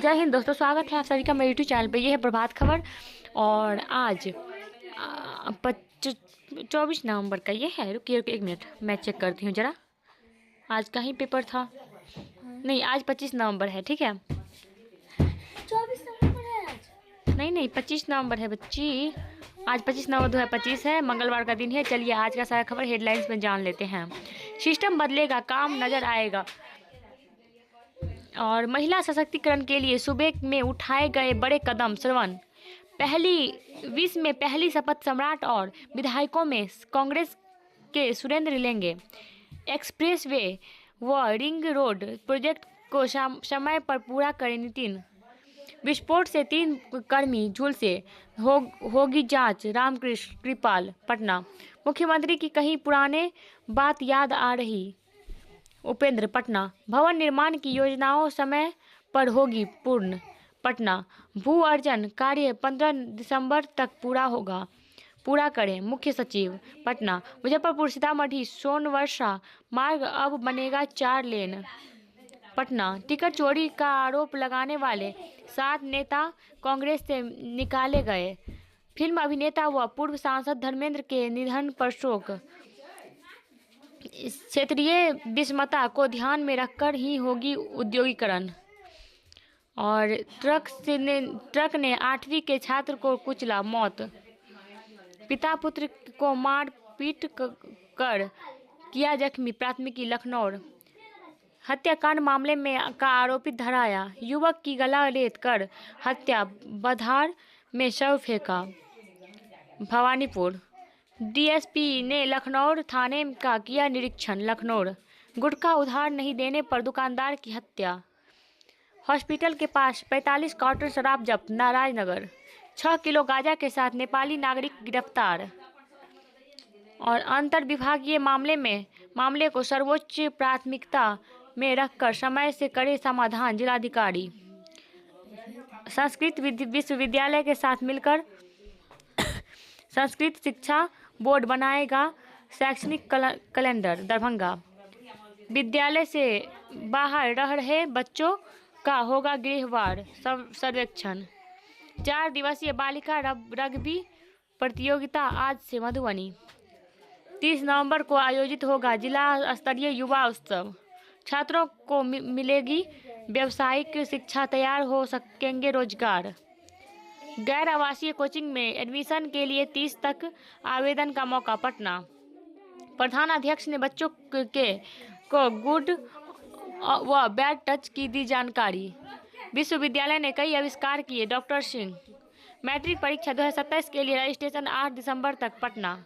जय हिंद दोस्तों, स्वागत है आप सभी का मेरे यूट्यूब चैनल पे। ये है प्रभात खबर और आज 24 नवंबर का ये है। रुकिए एक मिनट, मैं चेक करती हूँ ज़रा। आज का ही पेपर था। नहीं, आज 25 नवंबर है। ठीक है, 24 नवंबर है आज। नहीं 25 नवंबर है बच्ची। आज 25 नवंबर 2025 है, मंगलवार का दिन है। चलिए आज का सारा खबर हेडलाइंस में जान लेते हैं। सिस्टम बदलेगा, काम नजर आएगा और महिला सशक्तिकरण के लिए सूबे में उठाए गए बड़े कदम। श्रवण, विश्व में पहली शपथ सम्राट और विधायकों में कांग्रेस के सुरेंद्र लेंगे। एक्सप्रेसवे व रिंग रोड प्रोजेक्ट को समय पर पूरा करें नितिन। विस्फोट से 3 कर्मी झुलसे, होगी जांच। रामकृष्ण कृपाल, पटना। मुख्यमंत्री की कहीं पुराने बात याद आ रही। उपेंद्र, पटना। भवन निर्माण की योजनाओं समय पर होगी पूर्ण। पटना। भू अर्जन कार्य 15 दिसंबर तक पूरा करें। मुख्य सचिव, पटना। मुजफ्फरपुर सीतामढ़ी सोनवर्षा मार्ग अब बनेगा 4 लेन। पटना। टिकट चोरी का आरोप लगाने वाले 7 नेता कांग्रेस से निकाले गए। फिल्म अभिनेता व पूर्व सांसद धर्मेंद्र के निधन पर शोक। क्षेत्रीय विषमता को ध्यान में रखकर ही होगी उद्योगीकरण। और ट्रक ने 8वीं के छात्र को कुचला, मौत। पिता पुत्र को मार पीट कर किया जख्मी, प्राथमिकी लखनऊ। हत्याकांड मामले में का आरोपित धराया, युवक की गला रेत कर हत्या, बधार में शव फेंका। भवानीपुर। डीएसपी ने लखनऊ थाने का किया निरीक्षण, लखनऊ। गुटखा उधार नहीं देने पर दुकानदार की हत्या। हॉस्पिटल के पास 45 कार्टन शराब जब्त, नारायणनगर। 6 किलो गांजा के साथ नेपाली नागरिक गिरफ्तार। और अंतर विभागीय मामले को सर्वोच्च प्राथमिकता में रखकर समय से करे समाधान, जिलाधिकारी। संस्कृत विश्वविद्यालय के साथ मिलकर संस्कृत शिक्षा बोर्ड बनाएगा शैक्षणिक कैलेंडर, दरभंगा। विद्यालय से बाहर रह रहे बच्चों का होगा गृहवार सर्वेक्षण। 4 दिवसीय बालिका रग्बी प्रतियोगिता आज से मधुबनी। 30 नवंबर को आयोजित होगा जिला स्तरीय युवा उत्सव। छात्रों को मिलेगी व्यावसायिक शिक्षा, तैयार हो सकेंगे रोजगार। गैर आवासीय कोचिंग में एडमिशन के लिए 30 तक आवेदन का मौका, पटना। प्रधानाध्यक्ष ने बच्चों को गुड व बैड टच की दी जानकारी। विश्वविद्यालय ने कई आविष्कार किए, डॉक्टर सिंह। मैट्रिक परीक्षा 2027 के लिए रजिस्ट्रेशन 8 दिसंबर तक, पटना।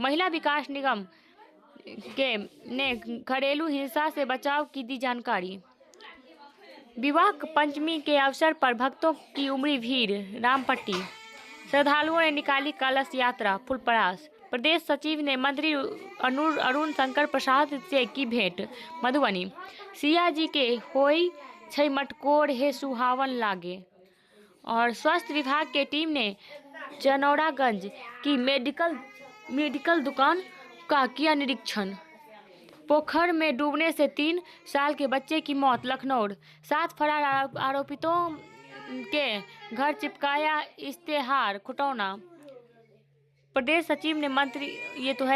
महिला विकास निगम ने घरेलू हिंसा से बचाव की दी जानकारी। विवाह पंचमी के अवसर पर भक्तों की उमड़ी भीड़, रामपट्टी। श्रद्धालुओं ने निकाली कलश यात्रा, फुलपरास। प्रदेश सचिव ने मंत्री अरुण शंकर प्रसाद से की भेंट, मधुबनी। सिया जी के होई छै मटकोर हे सुहावन लागे। और स्वास्थ्य विभाग के टीम ने चनौरागंज की मेडिकल दुकान का किया निरीक्षण। पोखर में डूबने से 3 साल के बच्चे की मौत, लखनऊ। 7 फरार आरोपितों के घर चिपकाया इश्तेहार, खुटौना। प्रदेश सचिव ने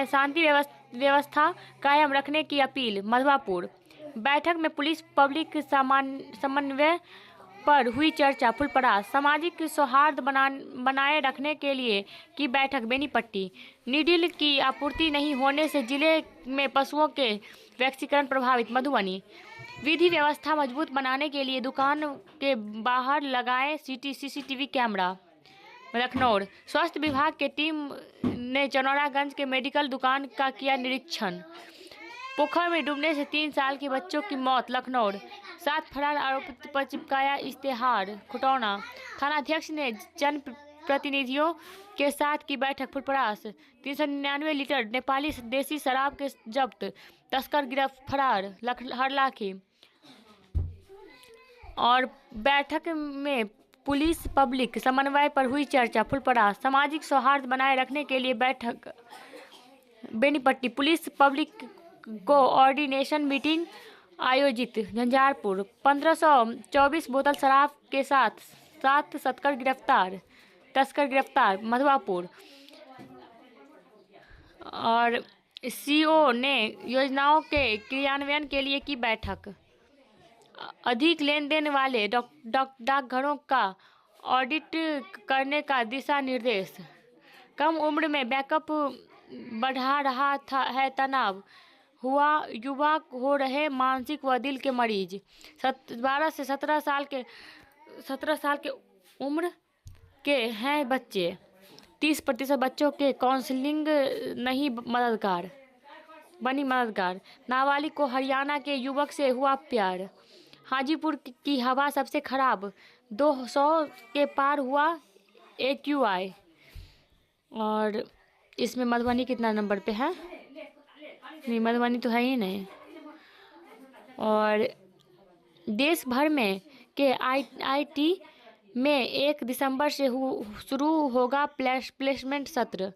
शांति व्यवस्था कायम रखने की अपील, मधुवापुर। बैठक में पुलिस पब्लिक समन्वय पर हुई चर्चा, फुलपरास। सामाजिक सौहार्द बनाए रखने के लिए की बैठक, बेनीपट्टी। नीडल की आपूर्ति नहीं होने से जिले में पशुओं के वैक्सीकरण प्रभावित, मधुबनी। विधि व्यवस्था मजबूत बनाने के लिए दुकान के बाहर लगाए सीसीटीवी कैमरा, लखनऊ। स्वास्थ्य विभाग की टीम ने चनौरागंज के मेडिकल दुकान का किया निरीक्षण। पोखर में डूबने से 3 साल के बच्चों की मौत, लखनऊ। 7 फरार आरोपित पर चिपकाया इश्तेहार, खुटौना। थानाध्यक्ष ने जनप्रतिनिधियों के साथ की बैठक, फुलपरास। 399 लीटर नेपाली देसी शराब के जब्त, तस्कर फरार, हरलाखी। और बैठक में पुलिस पब्लिक समन्वय पर हुई चर्चा, फुलपरास। सामाजिक सौहार्द बनाए रखने के लिए बैठक, Benipatti. Police public coordination meeting आयोजित झंझारपुर 1524 बोतल शराब के साथ 7 तस्कर गिरफ्तार मधुआपुर। और सीओ ने योजनाओं के क्रियान्वयन के लिए की बैठक। अधिक लेन देन वाले डाकघरों का ऑडिट करने का दिशा निर्देश। कम उम्र में बैकअप बढ़ा रहा है तनाव, युवा हो रहे मानसिक व दिल के मरीज। 12 से 17 साल के उम्र के हैं बच्चे। 30% बच्चों के काउंसलिंग नहीं बनी मददगार। नाबालिग को हरियाणा के युवक से हुआ प्यार। हाजीपुर की हवा सबसे खराब, 200 के पार हुआ AQI। और इसमें मधुबनी कितना नंबर पे है? नहीं, मधुबनी तो है ही नहीं। और देश भर में के IIT में 1 दिसंबर से शुरू होगा प्लेसमेंट सत्र।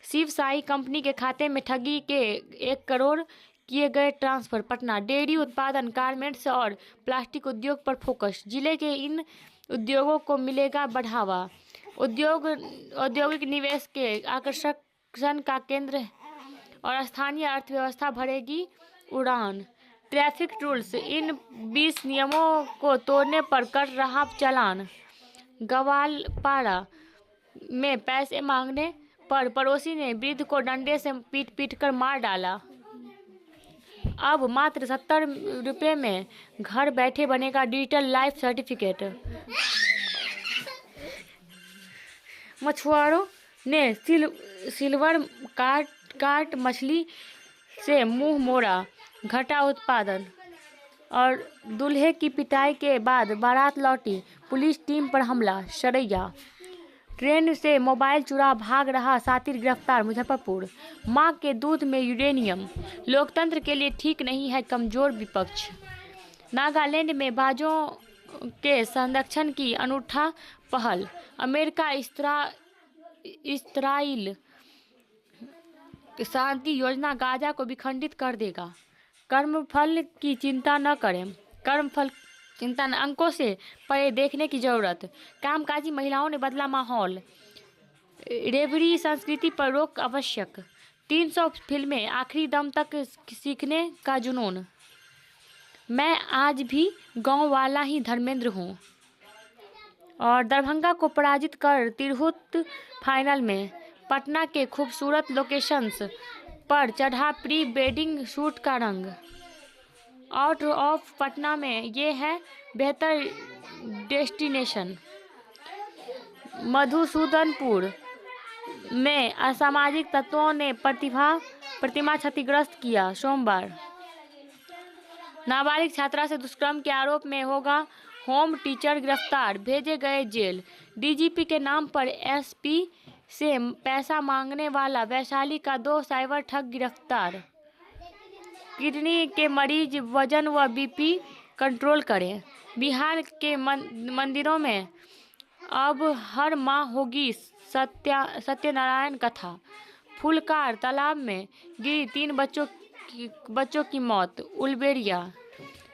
शिव साई कंपनी के खाते में ठगी के 1 करोड़ किए गए ट्रांसफर। पटना डेयरी उत्पादन, गारमेंट्स और प्लास्टिक उद्योग पर फोकस। जिले के इन उद्योगों को मिलेगा बढ़ावा। औद्योगिक निवेश के आकर्षण का केंद्र और स्थानीय अर्थव्यवस्था भरेगी उड़ान। ट्रैफिक रूल्स, इन 20 नियमों को तोड़ने पर कर रहा चालान। ग्वालपाड़ा में पैसे मांगने पर पड़ोसी ने वृद्ध को डंडे से पीट कर मार डाला। अब मात्र 70 रुपये में घर बैठे बनेगा डिजिटल लाइफ सर्टिफिकेट। मछुआरों ने सिल्वर कार्ट मछली से मुंह मोड़ा, घटा उत्पादन। और दूल्हे की पिटाई के बाद बारात लौटी, पुलिस टीम पर हमला। सरैया ट्रेन से मोबाइल चुरा भाग रहा सातिर गिरफ्तार। मुजफ्फरपुर मां के दूध में यूरेनियम, लोकतंत्र के लिए ठीक नहीं है, कमजोर विपक्ष। नागालैंड में बाजों के संरक्षण की अनूठा पहल। अमेरिका इस्राइल शांति योजना गाजा को विखंडित कर देगा। कर्मफल की चिंता न करें, अंकों से परे देखने की जरूरत। कामकाजी महिलाओं ने बदला माहौल। रेवड़ी संस्कृति पर रोक आवश्यक। 300 फिल्में, आखिरी दम तक सीखने का जुनून। मैं आज भी गांव वाला ही धर्मेंद्र हूं। और दरभंगा को पराजित कर तिरहुत फाइनल में। पटना के खूबसूरत लोकेशंस पर चढ़ा प्री वेडिंग शूट का रंग। आउट ऑफ पटना में ये है बेहतर डेस्टिनेशन। मधुसूदनपुर में असामाजिक तत्वों ने प्रतिमा क्षतिग्रस्त किया। सोमवार नाबालिग छात्रा से दुष्कर्म के आरोप में होगा होम टीचर गिरफ्तार, भेजे गए जेल। डीजीपी के नाम पर एसपी से पैसा मांगने वाला वैशाली का 2 साइबर ठग गिरफ्तार। किडनी के मरीज वजन व बीपी कंट्रोल करें। बिहार के मंदिरों में अब हर माह होगी सत्यनारायण कथा। फुलकार तालाब में गिरी 3 बच्चों की मौत। उलबेरिया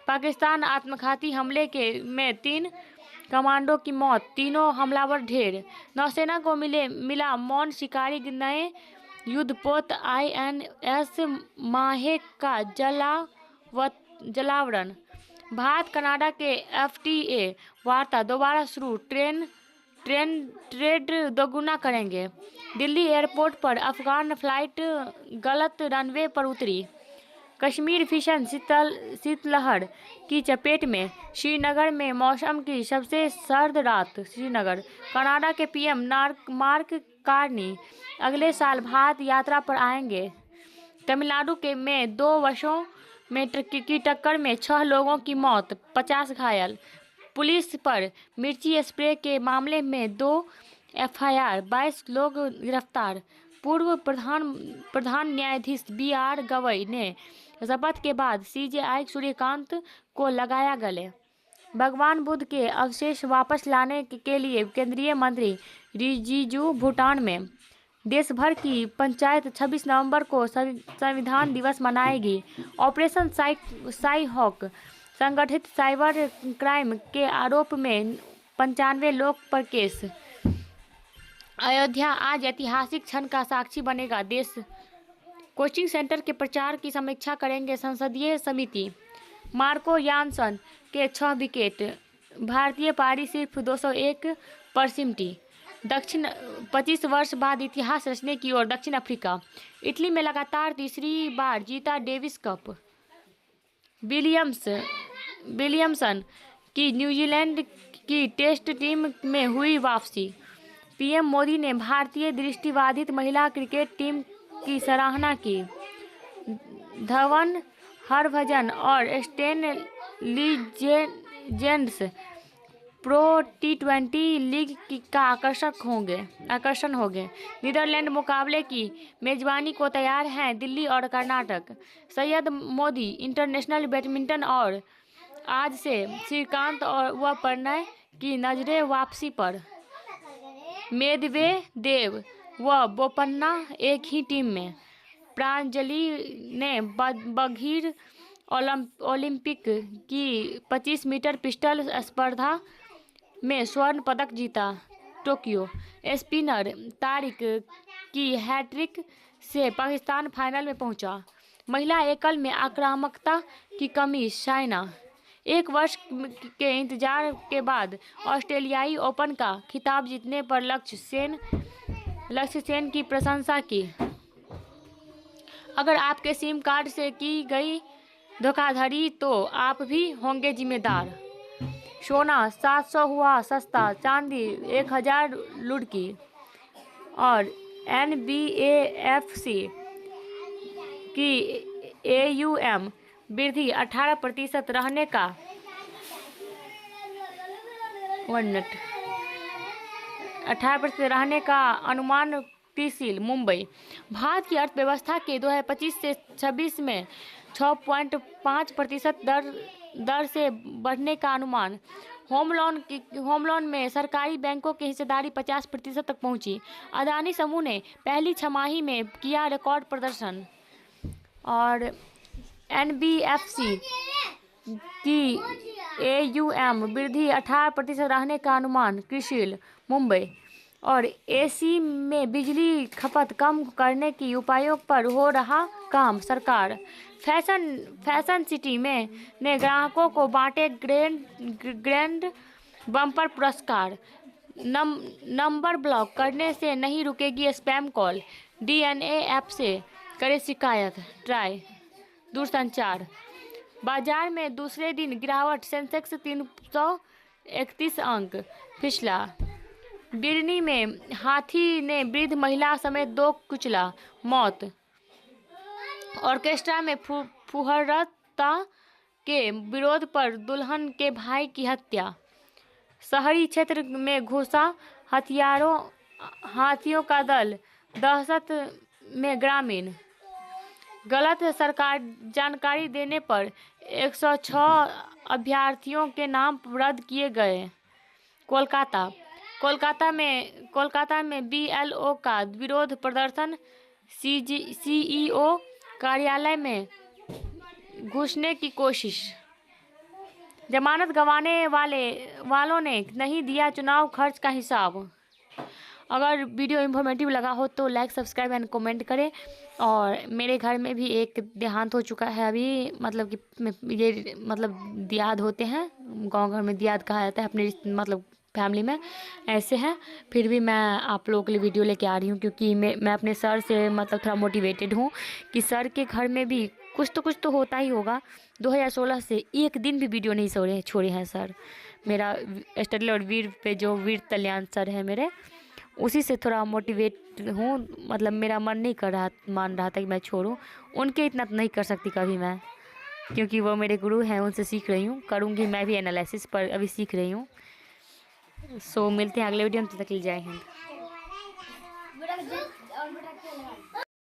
पाकिस्तान आत्मघाती हमले में 3 कमांडो की मौत, तीनों हमलावर ढेर। नौसेना को मिला मौन शिकारी नए युद्धपोत INS माहे का जलावरण। भारत कनाडा के FTA वार्ता दोबारा शुरू, ट्रेड दोगुना करेंगे। दिल्ली एयरपोर्ट पर अफगान फ्लाइट गलत रनवे पर उतरी। कश्मीर भीषण शीतलहर की चपेट में, श्रीनगर में मौसम की सबसे सर्द रात। श्रीनगर कनाडा के PM मार्क कार्नी अगले साल भारत यात्रा पर आएंगे। तमिलनाडु में 2 बसों में की टक्कर में 6 लोगों की मौत, 50 घायल। पुलिस पर मिर्ची स्प्रे के मामले में 2 FIR, 22 लोग गिरफ्तार। पूर्व प्रधान न्यायाधीश BR गवई ने शपथ के बाद CJI सूर्यकांत को लगाया गले। भगवान बुद्ध के अवशेष वापस लाने के लिए केंद्रीय मंत्री रिजिजू भूटान में। देश भर की पंचायत 26 नवंबर को संविधान दिवस मनाएगी। ऑपरेशन साई हॉक संगठित साइबर क्राइम के आरोप में 95 लोग पर केस। अयोध्या आज ऐतिहासिक क्षण का साक्षी बनेगा। देश कोचिंग सेंटर के प्रचार की समीक्षा करेंगे संसदीय समिति। मार्को यानसन के 6 विकेट। भारतीय पारी सिर्फ 201 पर सिमटी। दक्षिण 25 वर्ष बाद इतिहास रचने की ओर दक्षिण अफ्रीका। इटली में लगातार तीसरी बार जीता डेविस कप। विलियमसन की न्यूजीलैंड की टेस्ट टीम में हुई वापसी। पीएम मोदी ने भारतीय दृष्टिबाधित महिला क्रिकेट टीम की सराहना की। धवन, हरभजन और stand legends pro T20 league का आकर्षण होंगे। नीदरलैंड मुकाबले की मेजबानी को तैयार हैं दिल्ली और कर्नाटक। सैयद मोदी इंटरनेशनल बैडमिंटन और आज से श्रीकांत व प्रणय की नजरें वापसी पर। मेदवेदेव व बोपन्ना एक ही टीम में। प्रांजलि ने बघीर ओलंपिक की 25 मीटर पिस्टल स्पर्धा में स्वर्ण पदक जीता। टोक्यो स्पिनर तारिक की हैट्रिक से पाकिस्तान फाइनल में पहुंचा। महिला एकल में आक्रामकता की कमी। साइना 1 वर्ष के इंतजार के बाद ऑस्ट्रेलियाई ओपन का खिताब जीतने पर लक्ष्य सेन की प्रशंसा की। अगर आपके सिम कार्ड से की गई धोखाधड़ी तो आप भी होंगे जिम्मेदार। सोना 700 हुआ सस्ता, चांदी 1000 लुढ़की। और NBAFC की AUM वृद्धि 18% रहने का 18% रहने का अनुमान। त्रिशील मुंबई। भारत की अर्थव्यवस्था के 2025 से 26 में 6.5% दर से बढ़ने का अनुमान। होम लोन में सरकारी बैंकों की हिस्सेदारी 50% तक पहुंची। अदानी समूह ने पहली छमाही में किया रिकॉर्ड प्रदर्शन। और NBFC की AUM वृद्धि 18% रहने का अनुमान। कृषि मुंबई। और AC में बिजली खपत कम करने की उपायों पर हो रहा काम। सरकार। फैशन सिटी में ने ग्राहकों को बांटे ग्रैंड बम्पर पुरस्कार। नंबर ब्लॉक करने से नहीं रुकेगी स्पैम कॉल। DNA ऐप से करे शिकायत। ट्राई दूरसंचार। बाजार में दूसरे दिन गिरावट। सेंसेक्स 331 अंक फिसला। बिरनी में हाथी ने वृद्ध महिला समेत 2 कुचला। मौत। ऑर्केस्ट्रा में फुहरता के विरोध पर दुल्हन के भाई की हत्या। शहरी क्षेत्र में घुसा हाथियों का दल। दहशत में ग्रामीण। गलत सरकार जानकारी देने पर 106 अभ्यर्थियों के नाम रद्द किए गए। कोलकाता में BLO का विरोध प्रदर्शन। CEO कार्यालय में घुसने की कोशिश। जमानत गंवाने वालों ने नहीं दिया चुनाव खर्च का हिसाब। अगर वीडियो इन्फॉर्मेटिव लगा हो तो लाइक, सब्सक्राइब एंड कमेंट करें। और मेरे घर में भी एक देहांत हो चुका है अभी, मतलब कि ये दियाद होते हैं, गांव घर में दियाद कहा जाता है अपने फैमिली में ऐसे हैं। फिर भी मैं आप लोगों के लिए वीडियो लेके आ रही हूँ क्योंकि मैं अपने सर से थोड़ा मोटिवेटेड हूँ कि सर के घर में भी कुछ तो होता ही होगा। 2016 से एक दिन भी वीडियो नहीं छोड़े हैं सर। मेरा स्टडी और वीर पे जो वीर कल्याण सर है मेरे, उसी से थोड़ा मोटिवेट हूँ। मेरा मन नहीं मान रहा था कि मैं छोड़ूं। उनके इतना तो नहीं कर सकती कभी मैं, क्योंकि वो मेरे गुरु हैं, उनसे सीख रही हूँ। करूँगी मैं भी एनालिसिस, पर अभी सीख रही हूँ। सो मिलते हैं अगले वीडियो में, तब तक के लिए जय हिंद।